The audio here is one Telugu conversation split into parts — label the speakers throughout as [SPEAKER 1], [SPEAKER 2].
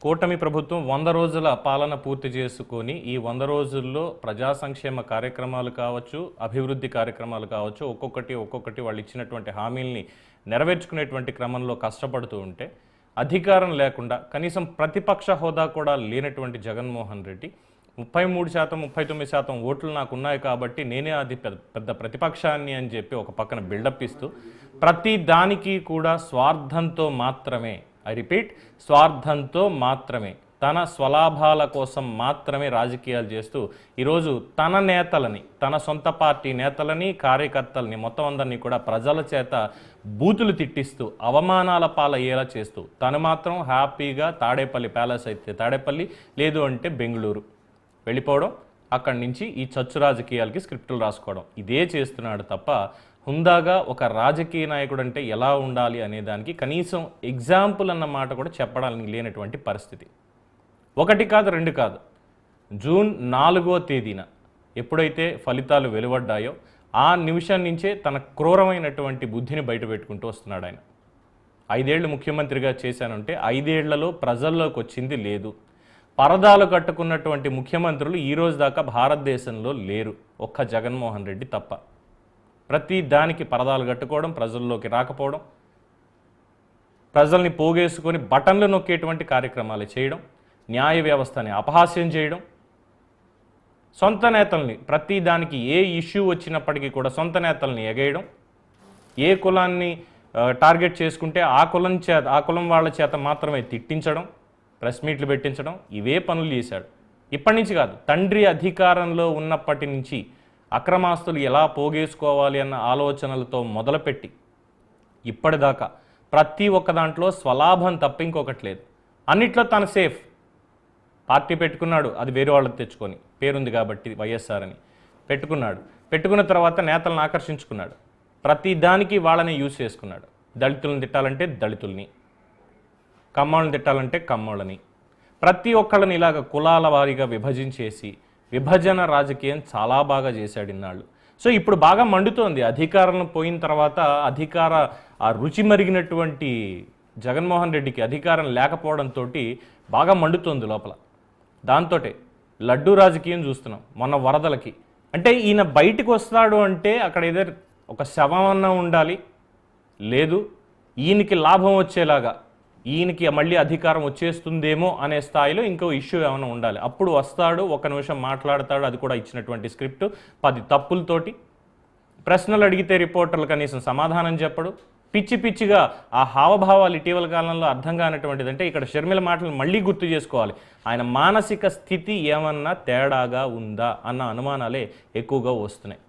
[SPEAKER 1] కూటమి ప్రభుత్వం 100 రోజుల పాలన పూర్తి చేసుకొని ఈ 100 రోజుల్లో ప్రజా సంక్షేమ కార్యక్రమాలు కావచ్చు, అభివృద్ధి కార్యక్రమాలు కావచ్చు, ఒక్కొక్కటి వాళ్ళు ఇచ్చినటువంటి హామీల్ని నెరవేర్చుకునేటువంటి క్రమంలో కష్టపడుతూ ఉంటే, అధికారం లేకుండా కనీసం ప్రతిపక్ష హోదా కూడా లేనటువంటి జగన్మోహన్ రెడ్డి 33%, 39% ఓట్లు నాకున్నాయి కాబట్టి నేనే అది పెద్ద ప్రతిపక్షాన్ని అని చెప్పి ఒక పక్కన బిల్డప్ ఇస్తూ ప్రతి దానికి కూడా స్వార్థంతో మాత్రమే, ఐ రిపీట్, స్వార్థంతో మాత్రమే, తన స్వలాభాల కోసం మాత్రమే రాజకీయాలు చేస్తూ ఈరోజు తన నేతలని, తన సొంత పార్టీ నేతలని, కార్యకర్తలని మొత్తం అందరినీ కూడా ప్రజల చేత బూతులు తిట్టిస్తూ అవమానాల పాలయ్యేలా చేస్తూ తను మాత్రం హ్యాపీగా తాడేపల్లి ప్యాలెస్ అయితే తాడేపల్లి, లేదు అంటే బెంగళూరు వెళ్ళిపోవడం, అక్కడి నుంచి ఈ చచ్చు రాజకీయాలకి స్క్రిప్టులు రాసుకోవడం, ఇదే చేస్తున్నాడు తప్ప హుందాగా ఒక రాజకీయ నాయకుడు అంటే ఎలా ఉండాలి అనే దానికి కనీసం ఎగ్జాంపుల్ అన్న మాట కూడా చెప్పడానికి లేనటువంటి పరిస్థితి. 1 కాదు 2 కాదు, జూన్ 4వ తేదీన ఎప్పుడైతే ఫలితాలు వెలువడ్డాయో ఆ నిమిషం నుంచే తన క్రూరమైనటువంటి బుద్ధిని బయట పెట్టుకుంటూ వస్తున్నాడు ఆయన. 5 ఏళ్ళు ముఖ్యమంత్రిగా చేశానంటే 5 ఏళ్లలో ప్రజల్లోకి వచ్చింది లేదు. పరదాలు కట్టుకున్నటువంటి ముఖ్యమంత్రులు ఈ రోజు దాకా భారతదేశంలో లేరు, ఒక్క జగన్మోహన్ రెడ్డి తప్ప. ప్రతి దానికి పరదాలు కట్టుకోవడం, ప్రజల్లోకి రాకపోవడం, ప్రజల్ని పోగేసుకొని బటన్లు నొక్కేటువంటి కార్యక్రమాలు చేయడం, న్యాయ వ్యవస్థని అపహాస్యం చేయడం, సొంత నేతల్ని ప్రతి దానికి ఏ ఇష్యూ వచ్చినప్పటికీ కూడా సొంత నేతల్ని ఎగేయడం, ఏ కులాన్ని టార్గెట్ చేసుకుంటే ఆ కులం వాళ్ళ చేత మాత్రమే తిట్టించడం, ప్రెస్ మీట్లు పెట్టించడం, ఇవే పనులు చేశాడు. ఇప్పటి నుంచి కాదు, తండ్రి అధికారంలో ఉన్నప్పటి నుంచి అక్రమాస్తులు ఎలా పోగేసుకోవాలి అన్న ఆలోచనలతో మొదలుపెట్టి ఇప్పటిదాకా ప్రతి ఒక్క దాంట్లో స్వలాభం తప్ప ఇంకొకటి లేదు. అన్నిట్లో తను సేఫ్. పార్టీ పెట్టుకున్నాడు, అది వేరే వాళ్ళకి తెచ్చుకొని, పేరుంది కాబట్టి వైఎస్ఆర్ అని పెట్టుకున్నాడు. పెట్టుకున్న తర్వాత నేతలను ఆకర్షించుకున్నాడు, ప్రతి దానికి వాళ్ళని యూజ్ చేసుకున్నాడు. దళితులను తిట్టాలంటే దళితుల్ని, కమ్మోళ్ళని తిట్టాలంటే కమ్మోళ్ళని, ప్రతి ఒక్కళ్ళని ఇలాగ కులాల వారీగా విభజించేసి విభజన రాజకీయం చాలా బాగా చేశాడు ఇన్నాళ్ళు. సో ఇప్పుడు బాగా మండుతోంది. అధికారం పోయిన తర్వాత ఆ రుచి మరిగినటువంటి జగన్మోహన్ రెడ్డికి అధికారం లేకపోవడంతో బాగా మండుతోంది లోపల. దాంతో లడ్డూ రాజకీయం చూస్తున్నాం. మొన్న వరదలకి అంటే ఈయన బయటికి వస్తాడు అంటే అక్కడ ఏదో ఒక శవమన్నా ఉండాలి, లేదు ఈయనకి లాభం వచ్చేలాగా, ఈయనకి మళ్ళీ అధికారం వచ్చేస్తుందేమో అనే స్థాయిలో ఇంకో ఇష్యూ ఏమైనా ఉండాలి. అప్పుడు వస్తాడు, 1 నిమిషం మాట్లాడతాడు, అది కూడా ఇచ్చినటువంటి స్క్రిప్ట్ 10 తప్పులతోటి. ప్రశ్నలు అడిగితే రిపోర్టర్లు కనీసం సమాధానం చెప్పడు. పిచ్చిగా ఆ హావభావాలు ఇటీవల కాలంలో అర్థం కానటువంటిది. అంటే ఇక్కడ షర్మిల మాటలు మళ్ళీ గుర్తు చేసుకోవాలి. ఆయన మానసిక స్థితి ఏమన్నా తేడాగా ఉందా అన్న అనుమానాలే ఎక్కువగా వస్తున్నాయి.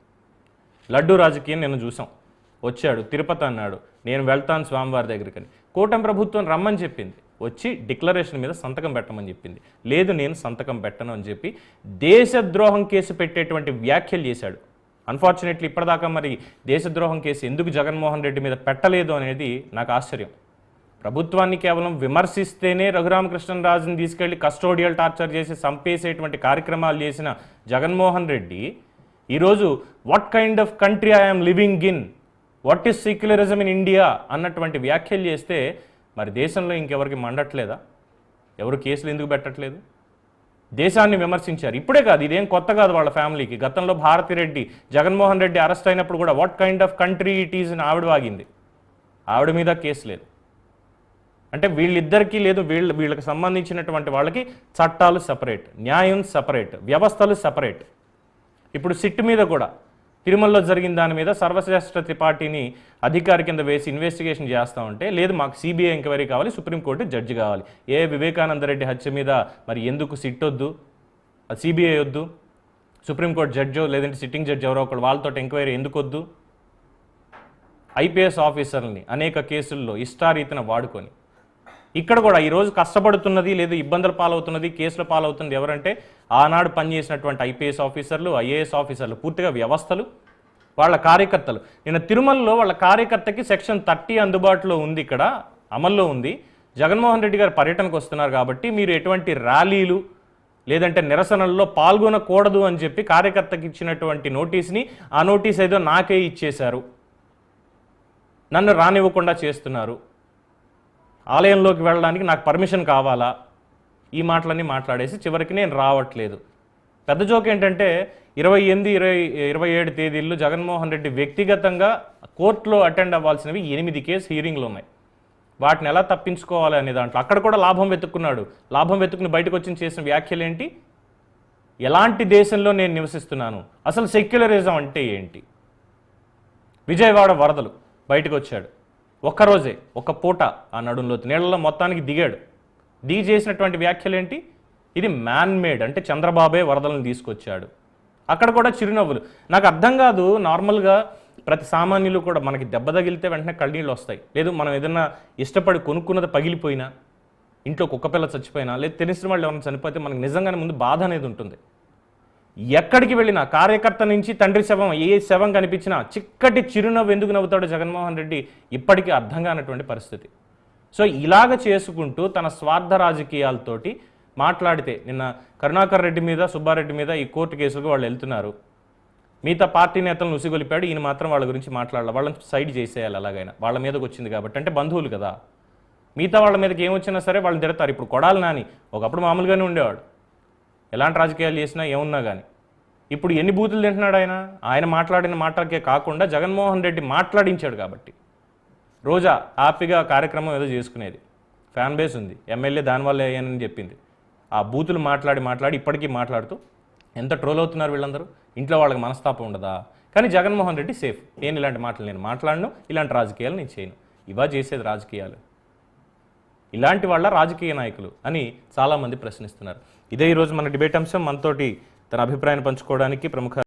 [SPEAKER 1] లడ్డూ రాజకీయం నిన్న చూసాం. వచ్చాడు, తిరుపతి అన్నాడు, నేను వెళ్తాను స్వామివారి దగ్గరికి. కూటమి ప్రభుత్వం రమ్మని చెప్పింది, వచ్చి డిక్లరేషన్ మీద సంతకం పెట్టమని చెప్పింది. లేదు నేను సంతకం పెట్టను అని చెప్పి దేశద్రోహం కేసు పెట్టేటువంటి వ్యాఖ్యలు చేశాడు. అన్ఫార్చునేట్లీ ఇప్పటిదాకా మరి దేశద్రోహం కేసు ఎందుకు జగన్మోహన్ రెడ్డి మీద పెట్టలేదు అనేది నాకు ఆశ్చర్యం. ప్రభుత్వాన్ని కేవలం విమర్శిస్తేనే రఘురామకృష్ణరాజుని తీసుకెళ్లి కస్టోడియల్ టార్చర్ చేసి చంపేసేటువంటి కార్యక్రమాలు చేసిన జగన్మోహన్ రెడ్డి ఈరోజు what kind of country I'm living in, what is secularism in India అన్నటువంటి వ్యాఖ్యలు చేస్తే మరి దేశంలో ఇంకెవరికి మండట్లేదా? ఎవరు కేసులు ఎందుకు పెట్టట్లేదు? దేశాన్ని విమర్శించారు. ఇప్పుడే కాదు, ఇదేం కొత్త కాదు వాళ్ళ ఫ్యామిలీకి. గతంలో భారతిరెడ్డి, జగన్మోహన్ రెడ్డి అరెస్ట్ అయినప్పుడు కూడా what kind of country it is అని ఆవిడ వాగింది. ఆవిడ మీద కేసు లేదు. అంటే వీళ్ళిద్దరికీ లేదు, వీళ్ళకి సంబంధించినటువంటి వాళ్ళకి చట్టాలు సపరేట్, న్యాయం సపరేట్, వ్యవస్థలు సపరేట్. ఇప్పుడు సిట్ మీద కూడా తిరుమలలో జరిగిన దాని మీద సర్వశ్రేష్ఠ త్రిపాఠిని అధికారి కింద వేసి ఇన్వెస్టిగేషన్ చేస్తామంటే లేదు, మాకు సిబిఐ ఎంక్వైరీ కావాలి, సుప్రీంకోర్టు జడ్జి కావాలి. వివేకానందరెడ్డి హత్య మీద మరి ఎందుకు సిట్ వద్దు, సిబిఐ వద్దు, సుప్రీంకోర్టు జడ్జో లేదంటే సిట్టింగ్ జడ్జి ఎవరో ఒకరు వాళ్ళతో ఎంక్వైరీ ఎందుకు వద్దు? ఐపీఎస్ ఆఫీసర్ని అనేక కేసుల్లో ఇష్టారీతిన వాడుకొని ఇక్కడ కూడా ఈరోజు కష్టపడుతున్నది, లేదు ఇబ్బందులు పాలవుతున్నది, కేసుల పాలవుతుంది ఎవరంటే ఆనాడు పనిచేసినటువంటి ఐపీఎస్ ఆఫీసర్లు, ఐఏఎస్ ఆఫీసర్లు, పూర్తిగా వ్యవస్థలు, వాళ్ళ కార్యకర్తలు. నిన్న తిరుమలలో వాళ్ళ కార్యకర్తకి సెక్షన్ 30 అందుబాటులో ఉంది, ఇక్కడ అమల్లో ఉంది. జగన్మోహన్ రెడ్డి గారు పర్యటనకు వస్తున్నారు కాబట్టి మీరు ఎటువంటి ర్యాలీలు లేదంటే నిరసనల్లో పాల్గొనకూడదు అని చెప్పి కార్యకర్తకి ఇచ్చినటువంటి నోటీస్ని, ఆ నోటీస్ ఏదో నాకే ఇచ్చేశారు, నన్ను రానివ్వకుండా చేస్తున్నారు, ఆలయంలోకి వెళ్ళడానికి నాకు పర్మిషన్ కావాలా, ఈ మాటలన్నీ మాట్లాడేసి చివరికి నేను రావట్లేదు. పెద్ద జోక్ ఏంటంటే 28, 27 తేదీల్లో జగన్మోహన్ రెడ్డి వ్యక్తిగతంగా కోర్టులో అటెండ్ అవ్వాల్సినవి 8 కేసు హీరింగ్లు ఉన్నాయి. వాటిని ఎలా తప్పించుకోవాలి అనే దాంట్లో అక్కడ కూడా లాభం వెతుక్కున్నాడు. లాభం వెతుక్కుని బయటకు వచ్చి చేసిన వ్యాఖ్యలు ఏంటి? ఎలాంటి దేశంలో నేను నివసిస్తున్నాను, అసలు సెక్యులరిజం అంటే ఏంటి? విజయవాడ వరదలు బయటకు వచ్చాడు. ఒక్కరోజే ఒక పూట ఆ నడుంలోతు నీళ్ళలో మొత్తానికి దిగాడు. దిగి చేసినటువంటి వ్యాఖ్యలు ఏంటి? ఇది మ్యాన్ మేడ్, అంటే చంద్రబాబే వరదలను తీసుకొచ్చాడు. అక్కడ కూడా చిరునవ్వులు. నాకు అర్థం కాదు, నార్మల్గా ప్రతి సామాన్యులు కూడా మనకి దెబ్బ తగిలితే వెంటనే కళ్ళనీళ్ళు వస్తాయి. లేదు మనం ఏదన్నా ఇష్టపడి కొనుక్కున్నది పగిలిపోయినా, ఇంట్లో కుక్కపిల్ల చచ్చిపోయినా, లేదు తెలిసిన వాళ్ళు ఎవరైనా చనిపోతే మనకు నిజంగానే ముందు బాధ అనేది ఉంటుంది. ఎక్కడికి వెళ్ళినా కార్యకర్త నుంచి తండ్రి శవం, ఏ శవం కనిపించినా చిక్కటి చిరునవ్వు ఎందుకు నవ్వుతాడో జగన్మోహన్ రెడ్డి ఇప్పటికీ అర్థం కానటువంటి పరిస్థితి. సో ఇలాగ చేసుకుంటూ తన స్వార్థ రాజకీయాలతోటి మాట్లాడితే, నిన్న కరుణాకర్ రెడ్డి మీద, సుబ్బారెడ్డి మీద ఈ కోర్టు కేసులకు వాళ్ళు వెళ్తున్నారు. మిగతా పార్టీ నేతలను ఉసిగొలిపాడు, ఈయన మాత్రం వాళ్ళ గురించి మాట్లాడాలి, వాళ్ళని సైడ్ చేసేయాలి. అలాగైనా వాళ్ళ మీదకి వచ్చింది కాబట్టి, అంటే బంధువులు కదా, మిగతా వాళ్ళ మీదకి ఏమొచ్చినా సరే వాళ్ళని తిడతారు. ఇప్పుడు కొడాలి నాని ఒకప్పుడు మామూలుగానే ఉండేవాడు, ఎలాంటి రాజకీయాలు చేసినా ఏమున్నా కానీ. ఇప్పుడు ఎన్ని బూతులు తింటున్నాడు ఆయన? ఆయన మాట్లాడిన మాటలకే కాకుండా జగన్మోహన్ రెడ్డి మాట్లాడించాడు కాబట్టి. రోజా హ్యాపీగా కార్యక్రమం ఏదో చేసుకునేది, ఫ్యాన్ బేస్ ఉంది, ఎమ్మెల్యే దానివల్ల అయ్యానని చెప్పింది. ఆ బూతులు మాట్లాడి ఇప్పటికీ మాట్లాడుతూ ఎంత ట్రోల్ అవుతున్నారు వీళ్ళందరూ. ఇంట్లో వాళ్ళకి మనస్తాపం ఉండదా? కానీ జగన్మోహన్ రెడ్డి సేఫ్. నేను ఇలాంటి మాటలు నేను మాట్లాడను, ఇలాంటి రాజకీయాలు నేను చేయను. ఇవా చేసేది రాజకీయాలు? ఇలాంటి వాళ్ళ రాజకీయ నాయకులు అని చాలామంది ప్రశ్నిస్తున్నారు. ఇదే ఈరోజు మన డిబేట్ అంశం. మనతోటి తన అభిప్రాయాన్ని పంచుకోవడానికి ప్రముఖ